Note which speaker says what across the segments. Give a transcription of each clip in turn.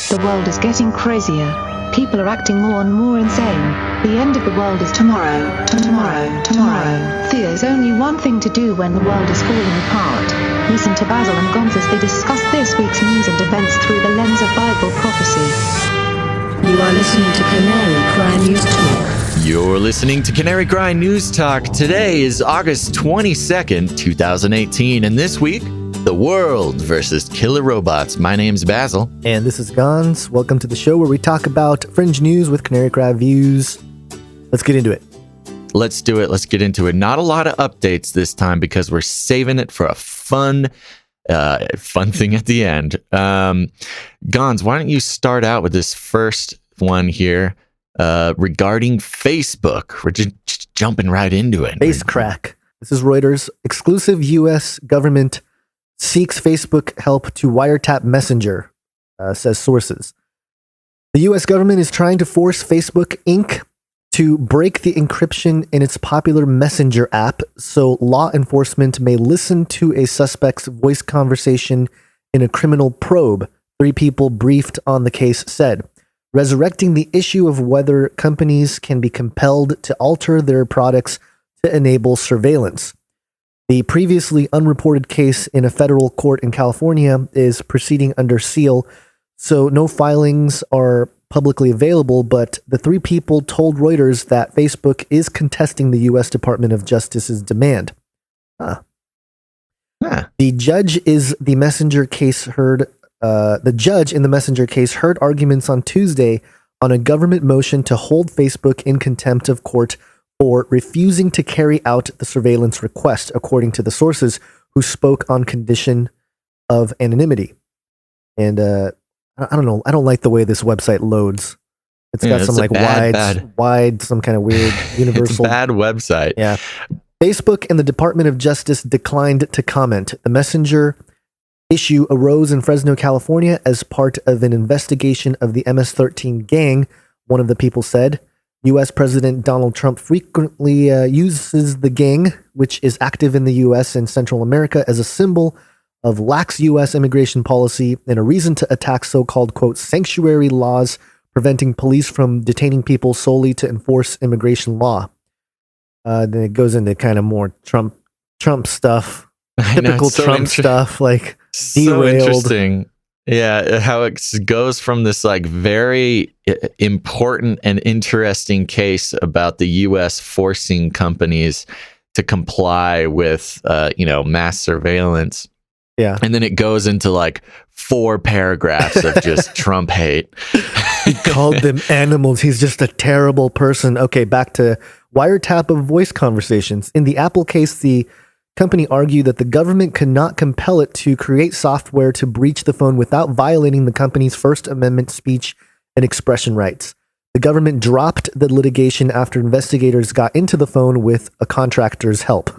Speaker 1: The world is getting crazier. People are acting more and more insane. The end of the world is tomorrow. There's only one thing to do when the world is falling apart. Listen to Basil and Gonz as they discuss this week's news and events through the lens of Bible prophecy.
Speaker 2: You are listening to Canary Cry News Talk.
Speaker 3: You're listening to Canary Cry News Talk. Today is August 22nd, 2018, and this week, the world versus killer robots. My name's Basil.
Speaker 4: And this is Gonz. Welcome to the show where we talk about fringe news with Canary Cry views. Let's get into it.
Speaker 3: Let's do it. Let's get into it. Not a lot of updates this time because we're saving it for a fun thing at the end. Gonz, why don't you start out with this first one here regarding Facebook? We're just jumping right into it.
Speaker 4: Face crack. This is Reuters. Exclusive U.S. government seeks Facebook help to wiretap Messenger, says sources. The U.S. government is trying to force Facebook Inc. to break the encryption in its popular Messenger app so law enforcement may listen to a suspect's voice conversation in a criminal probe, 3 people briefed on the case said, resurrecting the issue of whether companies can be compelled to alter their products to enable surveillance. The previously unreported case in a federal court in California is proceeding under seal, so no filings are publicly available, but the 3 people told Reuters that Facebook is contesting the U.S. Department of Justice's demand. The judge in the Messenger case heard arguments on Tuesday on a government motion to hold Facebook in contempt of court for refusing to carry out the surveillance request, according to the sources who spoke on condition of anonymity. And I don't know. I don't like the way this website loads. It's got some like wide, some kind of weird universal.
Speaker 3: It's a bad website.
Speaker 4: Yeah. Facebook and the Department of Justice declined to comment. The Messenger issue arose in Fresno, California as part of an investigation of the MS-13 gang, one of the people said. U.S. President Donald Trump frequently uses the gang, which is active in the U.S. and Central America, as a symbol of lax U.S. immigration policy and a reason to attack so-called, quote, sanctuary laws preventing police from detaining people solely to enforce immigration law. Then it goes into kind of more Trump stuff, typical Trump stuff, like derailed.
Speaker 3: So interesting. Yeah, how it goes from this like very important and interesting case about the U.S. forcing companies to comply with, mass surveillance.
Speaker 4: Yeah.
Speaker 3: And then it goes into like 4 paragraphs of just Trump hate.
Speaker 4: He called them animals. He's just a terrible person. Okay, back to wiretap of voice conversations. In the Apple case, the company argued that the government could not compel it to create software to breach the phone without violating the company's First Amendment speech and expression rights. The government dropped the litigation after investigators got into the phone with a contractor's help.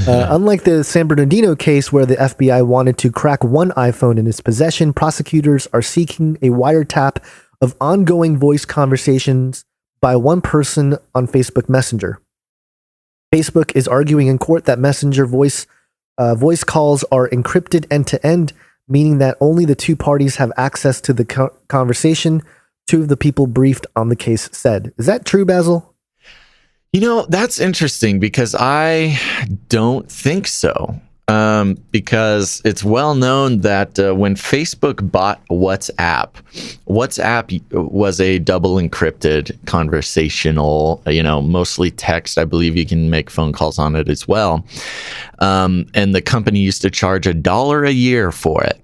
Speaker 4: Unlike the San Bernardino case where the FBI wanted to crack one iPhone in its possession, prosecutors are seeking a wiretap of ongoing voice conversations by one person on Facebook Messenger. Facebook is arguing in court that Messenger voice calls are encrypted end-to-end, meaning that only the 2 parties have access to the conversation, 2 of the people briefed on the case said. Is that true, Basil?
Speaker 3: That's interesting because I don't think so. Because it's well known that when Facebook bought WhatsApp was a double encrypted conversational, mostly text. I believe you can make phone calls on it as well. And the company used to charge $1 a year for it.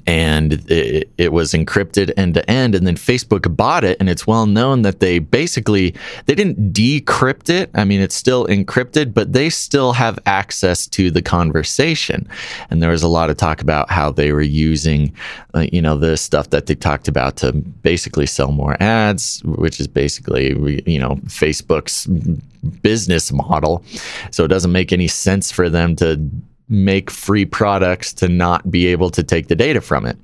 Speaker 3: And it was encrypted end to end, and then Facebook bought it, and it's well known that they didn't decrypt it. I mean, it's still encrypted, but they still have access to the conversation. And there was a lot of talk about how they were using, the stuff that they talked about to basically sell more ads, which is basically, Facebook's business model. So it doesn't make any sense for them to make free products to not be able to take the data from it.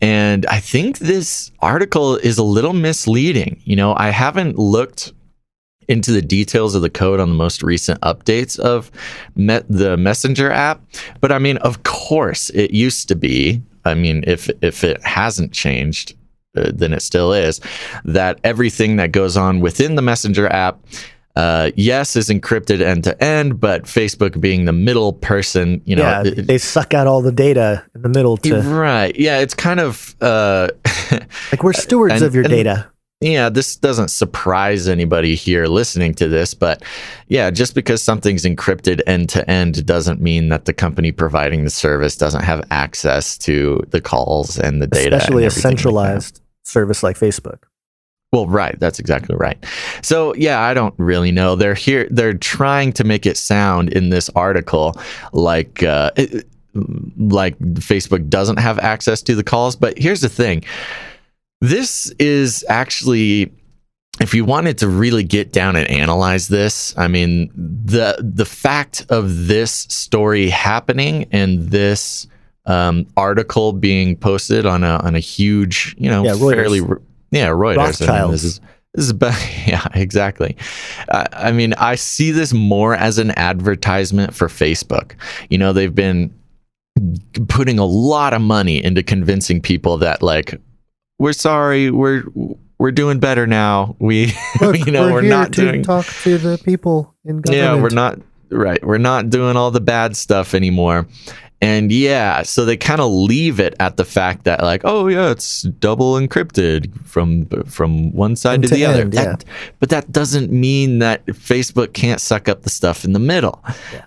Speaker 3: And I think this article is a little misleading. I haven't looked into the details of the code on the most recent updates of the Messenger app, but I mean, of course, it used to be I mean, if it hasn't changed, then it still is, that everything that goes on within the Messenger app, yes, is encrypted end to end, but Facebook being the middle person,
Speaker 4: they suck out all the data in the middle to.
Speaker 3: Right. Yeah. It's kind of
Speaker 4: like we're stewards of your data.
Speaker 3: Yeah, this doesn't surprise anybody here listening to this, but yeah, just because something's encrypted end to end doesn't mean that the company providing the service doesn't have access to the calls and the data.
Speaker 4: Especially a centralized service like Facebook.
Speaker 3: Well, right. That's exactly right. So yeah, I don't really know. They're trying to make it sound in this article like Facebook doesn't have access to the calls. But here's the thing. This is actually, if you wanted to really get down and analyze this, I mean, the fact of this story happening and this article being posted on a huge, Reuters.
Speaker 4: Rothschilds.
Speaker 3: I mean, this is yeah, exactly. I mean, I see this more as an advertisement for Facebook. They've been putting a lot of money into convincing people that, like, we're sorry, we're doing better now. Look, we're not doing.
Speaker 4: Talk to the people in government.
Speaker 3: Yeah, we're not doing all the bad stuff anymore. And yeah, so they kind of leave it at the fact that, like, oh yeah, it's double encrypted from one side to the other. But that doesn't mean that Facebook can't suck up the stuff in the middle,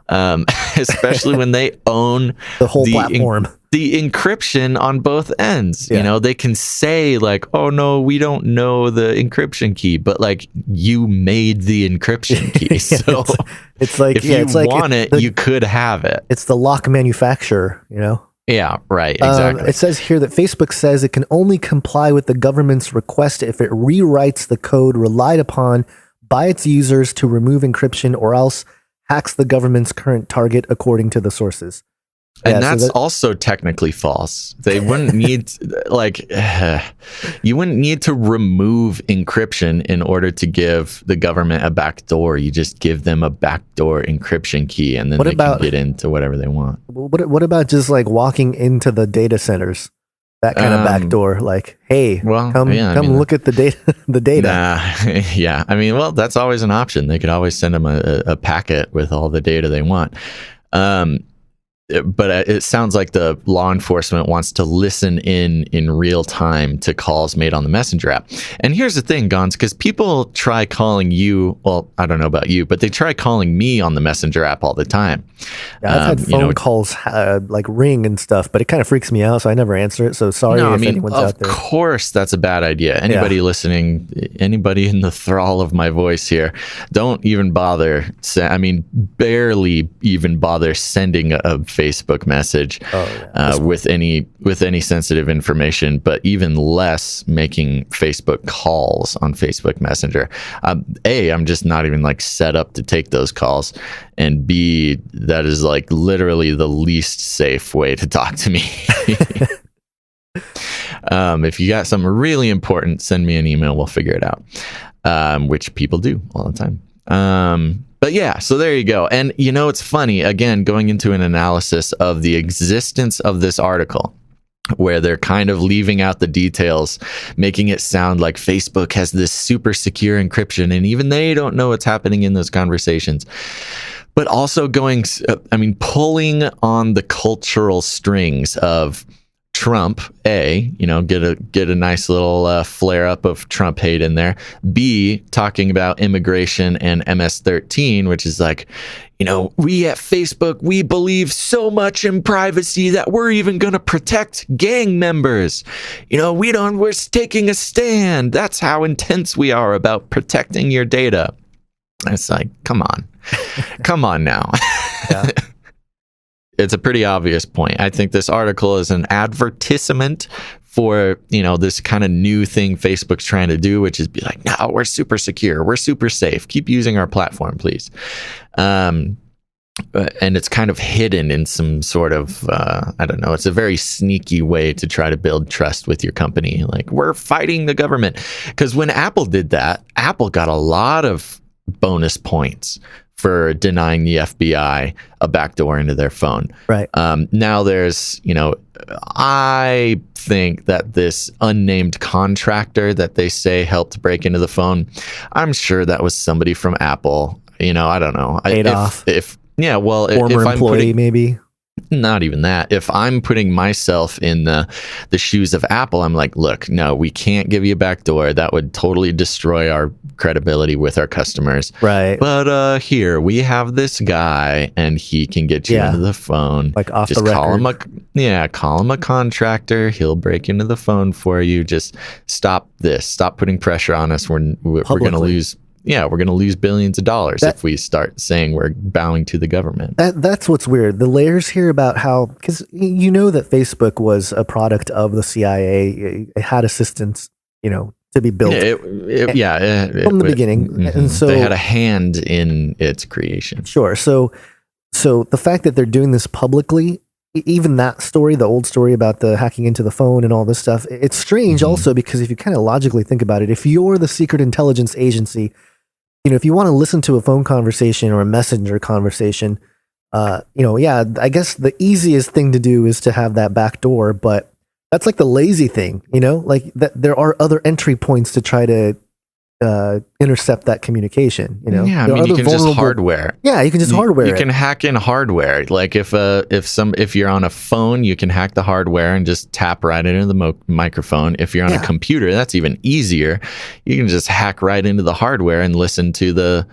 Speaker 3: especially when they own
Speaker 4: the whole platform.
Speaker 3: The encryption on both ends. They can say, like, oh no, we don't know the encryption key, but like, you made the encryption key. So
Speaker 4: it's like,
Speaker 3: if you want it, you could have it.
Speaker 4: It's the lock manufacturer,
Speaker 3: Yeah, right. Exactly.
Speaker 4: It says here that Facebook says it can only comply with the government's request if it rewrites the code relied upon by its users to remove encryption, or else hacks the government's current target, according to the sources.
Speaker 3: And that's also technically false. They wouldn't need, you wouldn't need to remove encryption in order to give the government a backdoor. You just give them a backdoor encryption key, and then they can get into whatever they want.
Speaker 4: What about just like walking into the data centers? That kind of backdoor, like, hey, come look at the data. The data.
Speaker 3: Yeah. I mean, well, that's always an option. They could always send them a packet with all the data they want. But it sounds like the law enforcement wants to listen in real time to calls made on the Messenger app. And here's the thing, Gons, because people try calling you. Well, I don't know about you, but they try calling me on the Messenger app all the time.
Speaker 4: Yeah, I've had phone calls like ring and stuff, but it kind of freaks me out, so I never answer it. So sorry anyone's out there.
Speaker 3: Of course, that's a bad idea. Anybody listening, anybody in the thrall of my voice here, don't even bother. Barely even bother sending a Facebook message with any sensitive information, but even less making Facebook calls on Facebook Messenger. I'm just not even like set up to take those calls, and B, that is like literally the least safe way to talk to me. If you got something really important, send me an email. We'll figure it out, which people do all the time. But yeah, so there you go. And it's funny, again, going into an analysis of the existence of this article, where they're kind of leaving out the details, making it sound like Facebook has this super secure encryption, and even they don't know what's happening in those conversations. But also pulling on the cultural strings of Trump, get a nice little flare up of Trump hate in there. B, talking about immigration and MS-13, which is like, we at Facebook, we believe so much in privacy that we're even going to protect gang members. We're taking a stand. That's how intense we are about protecting your data. And it's like, come on now. Yeah. It's a pretty obvious point. I think this article is an advertisement for, this kind of new thing Facebook's trying to do, which is be like, no, we're super secure. We're super safe. Keep using our platform, please. And it's kind of hidden in some sort of, I don't know, it's a very sneaky way to try to build trust with your company. Like, we're fighting the government. Because when Apple did that, Apple got a lot of bonus points for denying the FBI a backdoor into their phone.
Speaker 4: Right.
Speaker 3: Now there's, I think that this unnamed contractor that they say helped break into the phone, I'm sure that was somebody from Apple. I don't know.
Speaker 4: Adolf.
Speaker 3: If
Speaker 4: Former
Speaker 3: I'm
Speaker 4: employee, maybe.
Speaker 3: not even that. If I'm putting myself in the shoes of Apple, I'm like, look, no, we can't give you a backdoor. That would totally destroy our credibility with our customers.
Speaker 4: Right.
Speaker 3: But here we have this guy, and he can get you into the phone.
Speaker 4: Like off
Speaker 3: Just
Speaker 4: the
Speaker 3: call
Speaker 4: record.
Speaker 3: call him a contractor. He'll break into the phone for you. Just stop this. Stop putting pressure on us. We're going to lose. Yeah, we're going to lose billions of dollars if we start saying we're bowing to the government.
Speaker 4: That's what's weird. The layers here about how, because that Facebook was a product of the CIA. It had assistance, to be built
Speaker 3: from
Speaker 4: the beginning.
Speaker 3: Mm-hmm.
Speaker 4: And so
Speaker 3: they had a hand in its creation.
Speaker 4: Sure. So the fact that they're doing this publicly, even that story, the old story about the hacking into the phone and all this stuff, it's strange also because if you kind of logically think about it, if you're the secret intelligence agency, if you want to listen to a phone conversation or a messenger conversation, I guess the easiest thing to do is to have that back door, but that's like the lazy thing, like that there are other entry points to try to intercept that communication.
Speaker 3: Yeah, you can just hardware.
Speaker 4: Yeah, you can just hardware.
Speaker 3: You can hack in hardware. Like if you're on a phone, you can hack the hardware and just tap right into the microphone. If you're on a computer, that's even easier. You can just hack right into the hardware and listen to the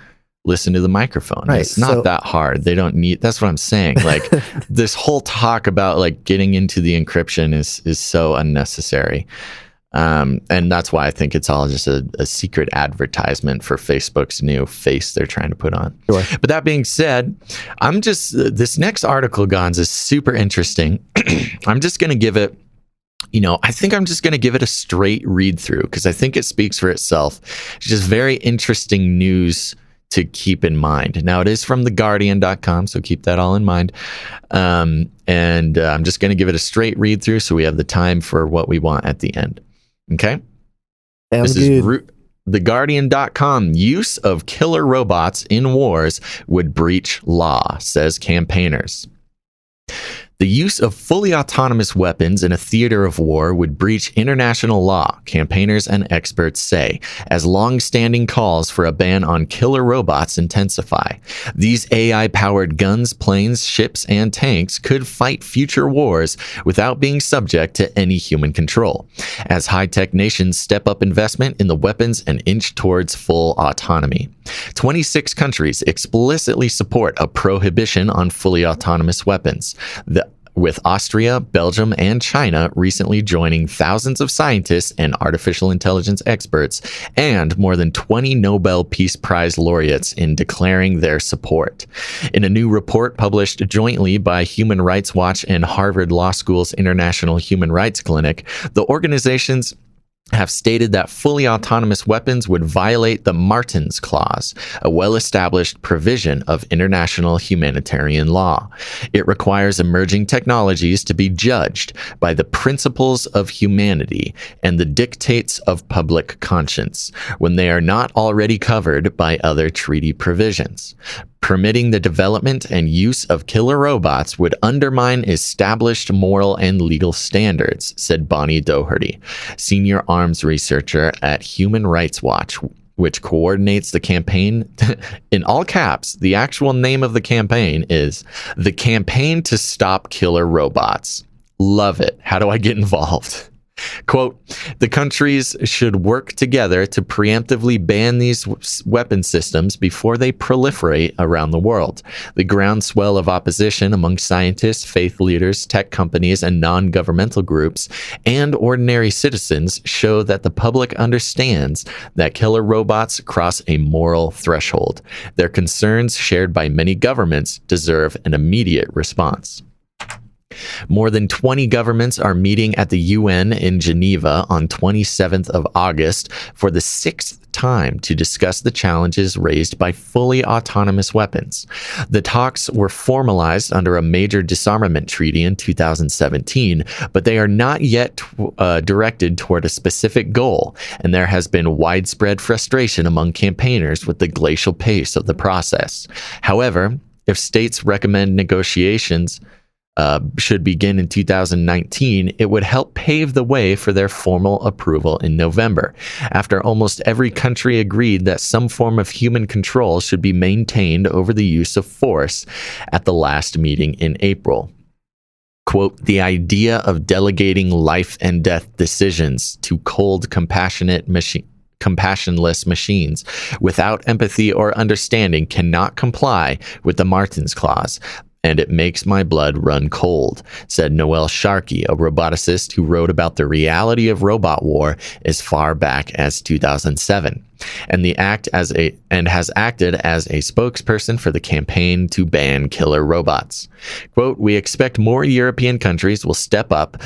Speaker 3: microphone.
Speaker 4: Right,
Speaker 3: it's not that hard. They don't need. That's what I'm saying. Like this whole talk about like getting into the encryption is so unnecessary. And that's why I think it's all just a secret advertisement for Facebook's new face they're trying to put on.
Speaker 4: Sure.
Speaker 3: But that being said, this next article, Gons, is super interesting. I'm just going to give it, I think I'm just going to give it a straight read through because I think it speaks for itself. It's just very interesting news to keep in mind. Now, it is from theguardian.com, so keep that all in mind. And I'm just going to give it a straight read through so we have the time for what we want at the end. Okay.
Speaker 4: Sounds
Speaker 3: this
Speaker 4: good.
Speaker 3: is TheGuardian.com. Use of killer robots in wars would breach law, says campaigners. The use of fully autonomous weapons in a theater of war would breach international law, campaigners and experts say, as long-standing calls for a ban on killer robots intensify. These AI-powered guns, planes, ships, and tanks could fight future wars without being subject to any human control, as high-tech nations step up investment in the weapons and inch towards full autonomy. 26 countries explicitly support a prohibition on fully autonomous weapons. With Austria, Belgium, and China recently joining thousands of scientists and artificial intelligence experts and more than 20 Nobel Peace Prize laureates in declaring their support. In a new report published jointly by Human Rights Watch and Harvard Law School's International Human Rights Clinic, the organizations have stated that fully autonomous weapons would violate the Martens Clause, a well-established provision of international humanitarian law. It requires emerging technologies to be judged by the principles of humanity and the dictates of public conscience when they are not already covered by other treaty provisions. Permitting the development and use of killer robots would undermine established moral and legal standards, said Bonnie Doherty, senior arms researcher at Human Rights Watch, which coordinates the campaign. In all caps, the actual name of the campaign is the Campaign to Stop Killer Robots. Love it. How do I get involved? Quote, the countries should work together to preemptively ban these weapon systems before they proliferate around the world. The groundswell of opposition among scientists, faith leaders, tech companies, and non-governmental groups, and ordinary citizens show that the public understands that killer robots cross a moral threshold. Their concerns, shared by many governments, deserve an immediate response. More than 20 governments are meeting at the UN in Geneva on 27th of August for the sixth time to discuss the challenges raised by fully autonomous weapons. The talks were formalized under a major disarmament treaty in 2017, but they are not yet directed toward a specific goal, and there has been widespread frustration among campaigners with the glacial pace of the process. However, if states recommend negotiations should begin in 2019, it would help pave the way for their formal approval in November, after almost every country agreed that some form of human control should be maintained over the use of force at the last meeting in April. Quote, the idea of delegating life and death decisions to cold, compassionless machines without empathy or understanding cannot comply with the Martens Clause, and it makes my blood run cold, said Noel Sharkey, a roboticist who wrote about the reality of robot war as far back as 2007, and has acted as a spokesperson for the campaign to ban killer robots. Quote, we expect more European countries will step up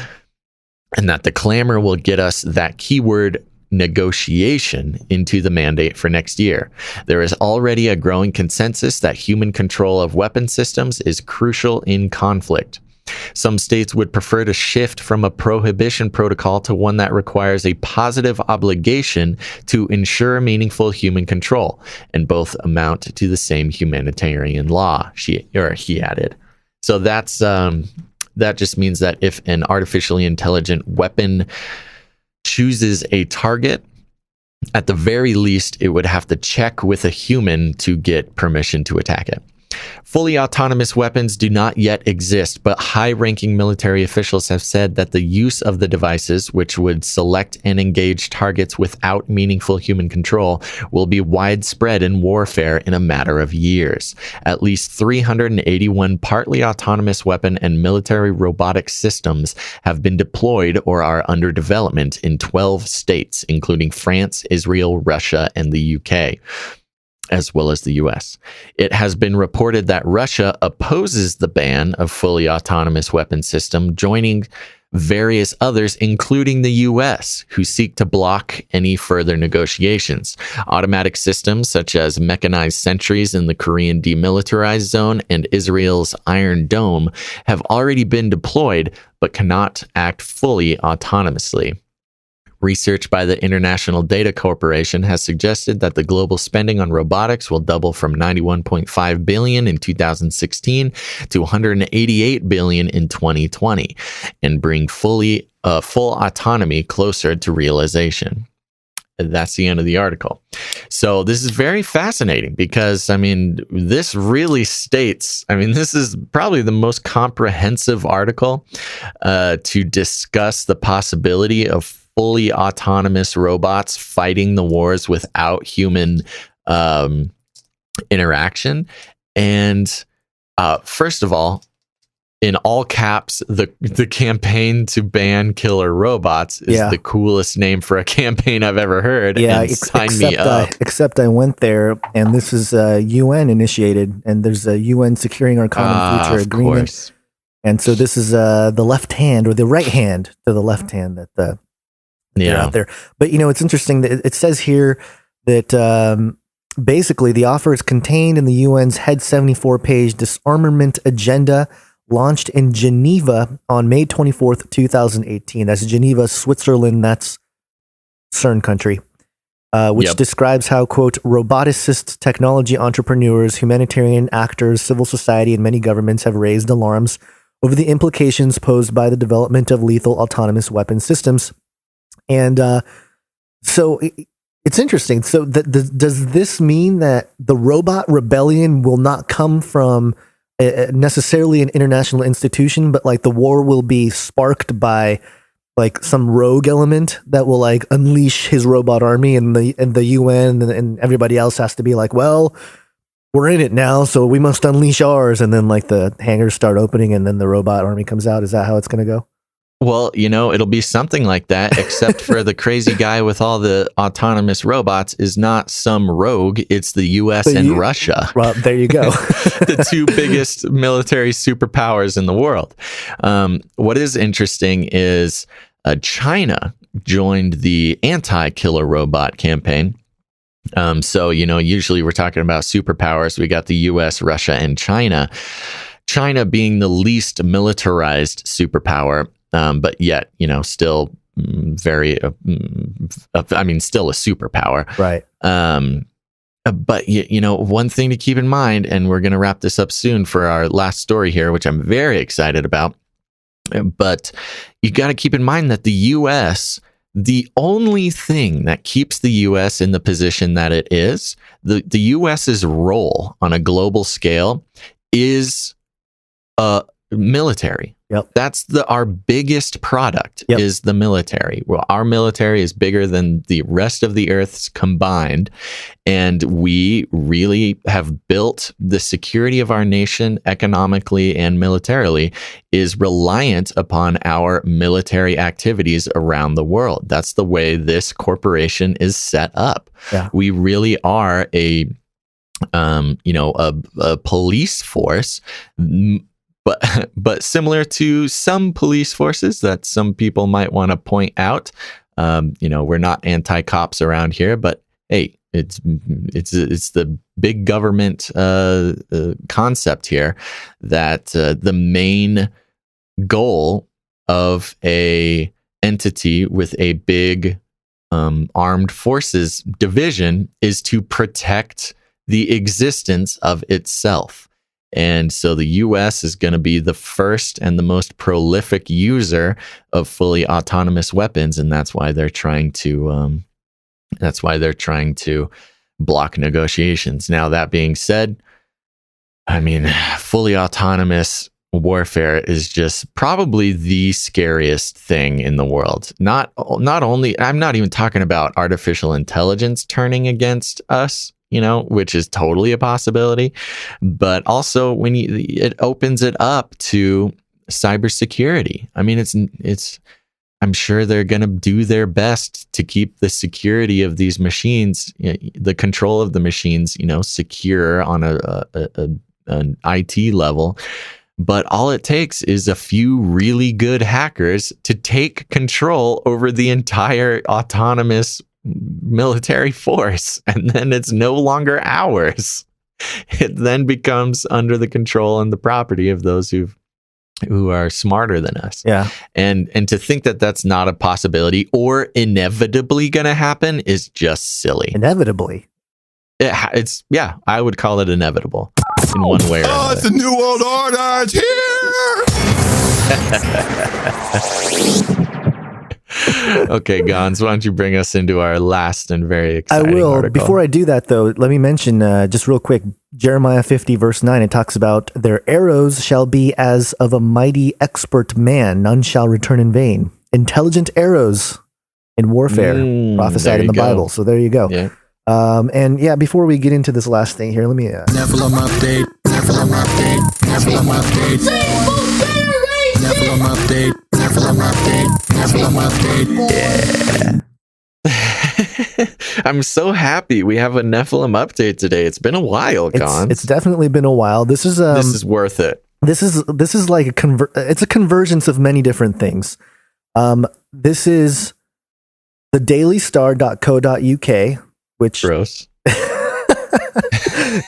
Speaker 3: and that the clamor will get us that keyword negotiation into the mandate for next year. There is already a growing consensus that human control of weapon systems is crucial in conflict. Some states would prefer to shift from a prohibition protocol to one that requires a positive obligation to ensure meaningful human control, and both amount to the same humanitarian law, he added. So that just means that if an artificially intelligent weapon chooses a target, at the very least, it would have to check with a human to get permission to attack it. Fully autonomous weapons do not yet exist, but high-ranking military officials have said that the use of the devices, which would select and engage targets without meaningful human control, will be widespread in warfare in a matter of years. At least 381 partly autonomous weapon and military robotic systems have been deployed or are under development in 12 states, including France, Israel, Russia, and the UK, as well as the US. It has been reported that Russia opposes the ban of fully autonomous weapon system, joining various others, including the US, who seek to block any further negotiations. Automatic systems such as mechanized sentries in the Korean demilitarized zone and Israel's Iron Dome have already been deployed, but cannot act fully autonomously. Research by the International Data Corporation has suggested that the global spending on robotics will double from $91.5 billion in 2016 to $188 billion in 2020 and bring full autonomy closer to realization. That's the end of the article. So this is very fascinating because, this really states, this is probably the most comprehensive article to discuss the possibility of fully autonomous robots fighting the wars without human interaction. And first of all, in all caps, the campaign to ban killer robots is the coolest name for a campaign I've ever heard.
Speaker 4: Yeah,
Speaker 3: and sign me up.
Speaker 4: Except I went there, and this is UN initiated, and there's a UN Securing Our Common Future agreement.
Speaker 3: Course.
Speaker 4: And so this is the left hand, or the right hand to the left hand that they're out there. But it's interesting that it says here that basically the offer is contained in the UN's Head 74-page disarmament agenda, launched in Geneva on May 24th, 2018. That's Geneva, Switzerland. That's CERN country, which describes how, quote, roboticist technology entrepreneurs, humanitarian actors, civil society, and many governments have raised alarms over the implications posed by the development of lethal autonomous weapon systems. And so it's interesting. So does this mean that the robot rebellion will not come from necessarily an international institution, but like the war will be sparked by like some rogue element that will like unleash his robot army, and the UN and everybody else has to be like, well, we're in it now, so we must unleash ours. And then like the hangars start opening and then the robot army comes out. Is that how it's going to go?
Speaker 3: Well, it'll be something like that, except for the crazy guy with all the autonomous robots is not some rogue. It's the U.S. and Russia.
Speaker 4: Well, there you go.
Speaker 3: The two biggest military superpowers in the world. What is interesting is China joined the anti-killer robot campaign. So, usually we're talking about superpowers. We got the U.S., Russia, and China. China being the least militarized superpower. But yet, still very, still a superpower.
Speaker 4: Right.
Speaker 3: But, one thing to keep in mind, and we're going to wrap this up soon for our last story here, which I'm very excited about. But you got to keep in mind that the U.S., the only thing that keeps the U.S. in the position that it is, the U.S.'s role on a global scale is military.
Speaker 4: Yep.
Speaker 3: That's our biggest product
Speaker 4: Yep.
Speaker 3: is the military. Well, our military is bigger than the rest of the Earth's combined. And we really have built the security of our nation economically and militarily is reliant upon our military activities around the world. That's the way this corporation is set up.
Speaker 4: Yeah.
Speaker 3: We really are a police force, but similar to some police forces that some people might want to point out. We're not anti-cops around here, but hey, it's the big government concept here that the main goal of a entity with a big armed forces division is to protect the existence of itself. And so the U.S. is going to be the first and the most prolific user of fully autonomous weapons, and that's why they're trying to block negotiations. Now, that being said, fully autonomous warfare is just probably the scariest thing in the world. Not only, I'm not even talking about artificial intelligence turning against us, which is totally a possibility, but also when it opens it up to cybersecurity. I'm sure they're going to do their best to keep the security of these machines, the control of the machines, secure on an IT level. But all it takes is a few really good hackers to take control over the entire autonomous military force, and then it's no longer ours. It then becomes under the control and the property of those who are smarter than us. Yeah. And to think that that's not a possibility or inevitably going to happen is just silly.
Speaker 4: Inevitably.
Speaker 3: It's I would call it inevitable in one way or another.
Speaker 5: It's the new world order. It's here.
Speaker 3: Okay, Gons, why don't you bring us into our last and very exciting
Speaker 4: I will.
Speaker 3: article.
Speaker 4: Before I do that, though, let me mention just real quick, Jeremiah 50, verse 9, it talks about their arrows shall be as of a mighty expert man. None shall return in vain. Intelligent arrows in warfare prophesied in the Bible. So there you go.
Speaker 3: Yeah.
Speaker 4: Before we get into this last thing here, let me...
Speaker 5: Nephilim update. Nephilim update. Nephilim update. Nephilim update. Nephilim update. Nephilim update.
Speaker 3: Yeah. I'm so happy we have a Nephilim update today. It's been a while, Gons.
Speaker 4: It's definitely been a while. This is
Speaker 3: worth it.
Speaker 4: This is like it's a convergence of many different things. This is the dailystar.co.uk, which
Speaker 3: gross.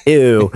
Speaker 4: Ew.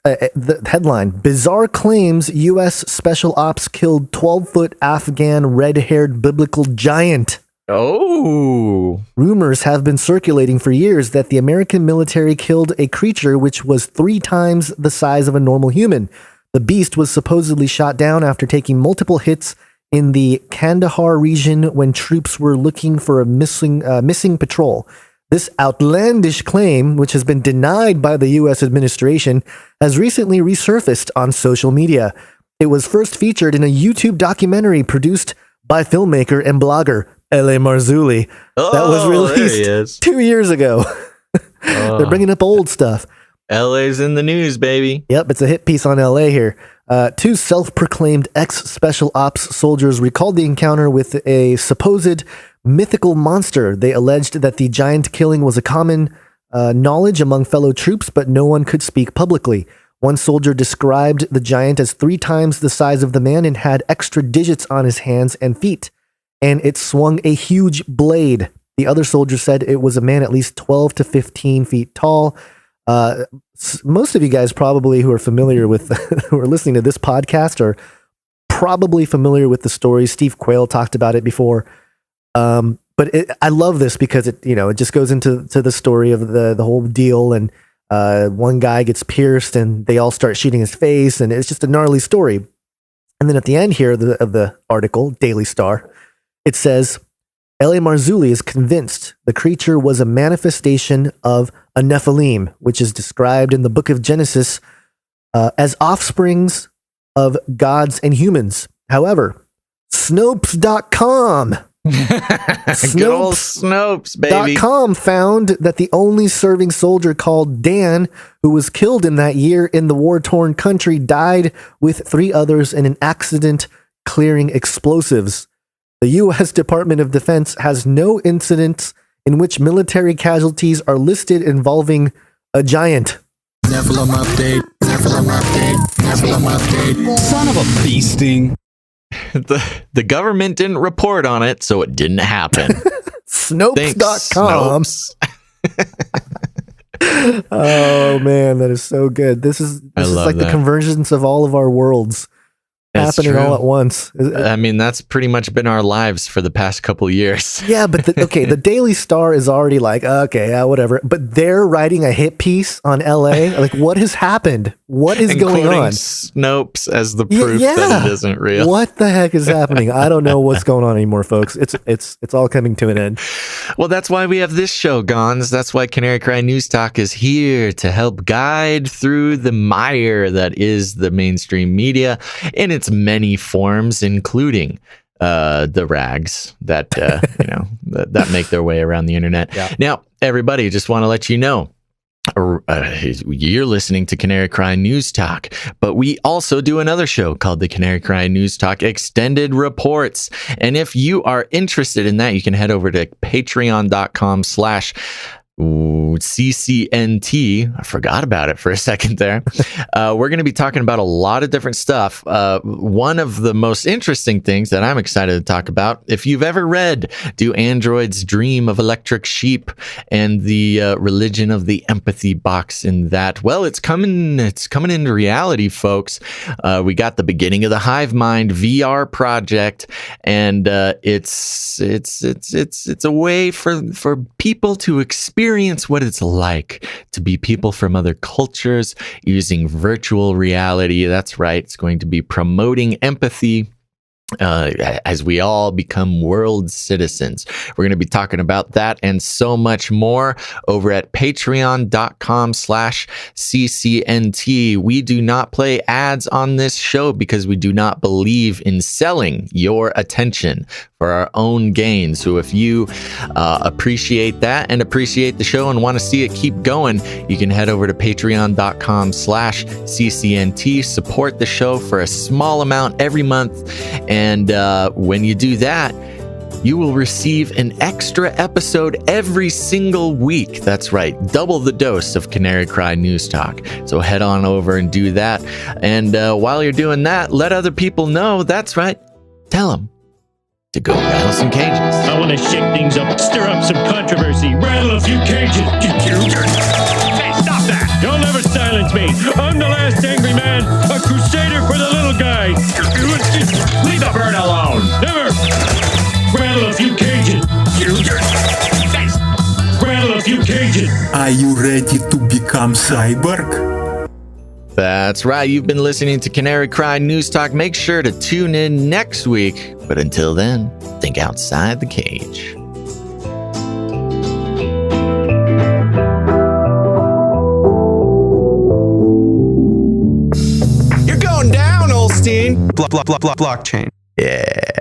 Speaker 4: The headline: Bizarre claims U.S. Special Ops killed 12-foot Afghan red-haired biblical giant.
Speaker 3: Oh.
Speaker 4: Rumors have been circulating for years that the American military killed a creature which was 3 times the size of a normal human. The beast was supposedly shot down after taking multiple hits in the Kandahar region when troops were looking for a missing patrol. This outlandish claim, which has been denied by the U.S. administration, has recently resurfaced on social media. It was first featured in a YouTube documentary produced by filmmaker and blogger L.A. Marzulli that was released 2 years ago. They're bringing up old stuff.
Speaker 3: LA's in the news, baby.
Speaker 4: Yep, it's a hit piece on LA here. Two self-proclaimed ex-special ops soldiers recalled the encounter with a supposed mythical monster. They alleged that the giant killing was a common knowledge among fellow troops, but no one could speak publicly. One soldier described the giant as 3 times the size of the man and had extra digits on his hands and feet, and it swung a huge blade. The other soldier said it was a man at least 12 to 15 feet tall. Most of you guys probably who are familiar with, who are listening to this podcast are probably familiar with the story. Steve Quayle talked about it before. But I love this because it just goes into the story of the whole deal. And one guy gets pierced and they all start shooting his face. And it's just a gnarly story. And then at the end here of the article, Daily Star, it says, L.A. Marzulli is convinced the creature was a manifestation of a Nephilim, which is described in the book of Genesis as offsprings of gods and humans. However, Snopes.com
Speaker 3: Good old Snopes, baby.
Speaker 4: .com found that the only serving soldier called Dan, who was killed in that year in the war-torn country, died with 3 others in an accident clearing explosives. The U.S. Department of Defense has no incidents in which military casualties are listed involving a giant.
Speaker 5: Nephilim update. Nephilim update. Nephilim update.
Speaker 6: Son of a bee sting.
Speaker 3: The government didn't report on it, so it didn't happen.
Speaker 4: Snopes.com. Oh man, that is so good. This is like the convergence of all of our worlds happening all at once.
Speaker 3: I mean, that's pretty much been our lives for the past couple years.
Speaker 4: Yeah, but the Daily Star is already like, okay, yeah, whatever. But they're writing a hit piece on LA. Like, what has happened? What is going on?
Speaker 3: Snopes as the proof that it isn't real.
Speaker 4: What the heck is happening? I don't know what's going on anymore, folks. It's all coming to an end.
Speaker 3: Well, that's why we have this show, Gons. That's why Canary Cry News Talk is here to help guide through the mire that is the mainstream media in its many forms, including the rags that that make their way around the internet. Yeah. Now, everybody, just want to let you know, you're listening to Canary Cry News Talk, but we also do another show called the Canary Cry News Talk Extended Reports. And if you are interested in that, you can head over to patreon.com/CCNT. I forgot about it for a second there. We're going to be talking about a lot of different stuff. One of the most interesting things that I'm excited to talk about, if you've ever read Do Androids Dream of Electric Sheep and the religion of the empathy box in that, well, it's coming into reality, folks. We got the beginning of the Hive Mind VR project, and it's a way for people to experience what it's like to be people from other cultures using virtual reality. That's right. It's going to be promoting empathy as we all become world citizens. We're going to be talking about that and so much more over at patreon.com/CCNT. We do not play ads on this show because we do not believe in selling your attention for our own gain. So if you appreciate that and appreciate the show and want to see it keep going, you can head over to patreon.com/CCNT, support the show for a small amount every month. And when you do that, you will receive an extra episode every single week. That's right. Double the dose of Canary Cry News Talk. So head on over and do that. And while you're doing that, let other people know. That's right. Tell them to go rattle some cages.
Speaker 7: I want to shake things up, stir up some controversy, rattle a few cages. Hey, stop that! You'll never silence me. I'm the last angry man, a crusader for the little guy. Leave the bird alone. Never. Rattle a few cages. Rattle a few cages.
Speaker 8: Are you ready to become cyborg?
Speaker 3: That's right. You've been listening to Canary Cry News Talk. Make sure to tune in next week. But until then, think outside the cage.
Speaker 6: You're going down, Olstein. Blockchain.
Speaker 3: Yeah.